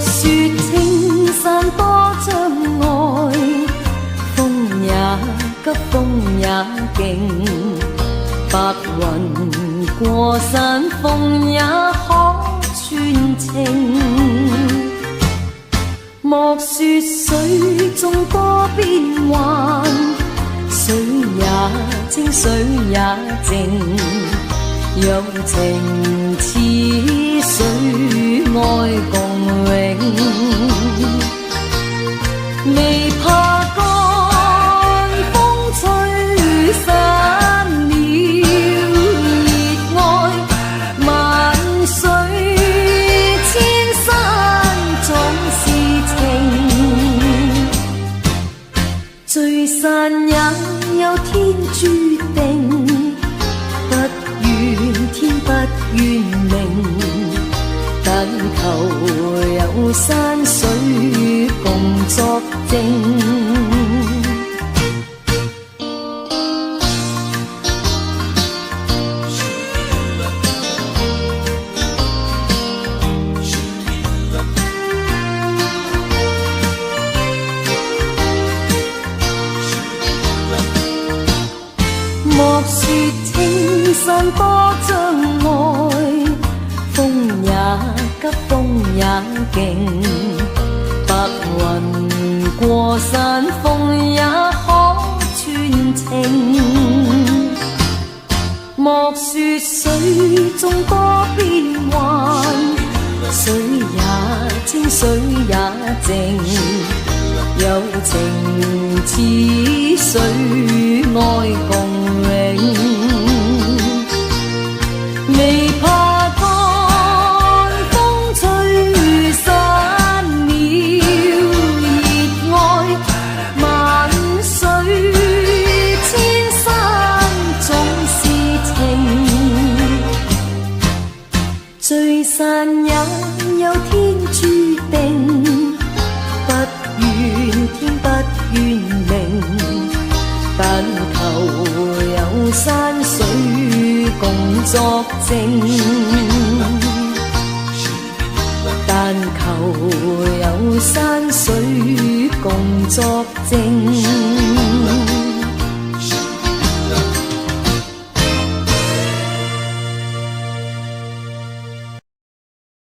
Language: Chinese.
說青山多障礙，風也急風也勁，白雲過山峰也可傳情。莫說水中多變幻，水也清水也靜，有情似水愛共永。未怕乾風吹散了熱愛，萬水千山總是情，聚散也有天注定，不怨天不怨命，但求有山水共作證。莫說青山多障礙，風也急風也勁，白雲過山峰也可傳情。莫說水中多變幻，水也清水也靜，有情似水愛共永。未怕乾風吹散了熱愛，萬水千山總是情，聚散也有天注定，不怨天不怨命，但求有山水共作證，但求有山水共作證。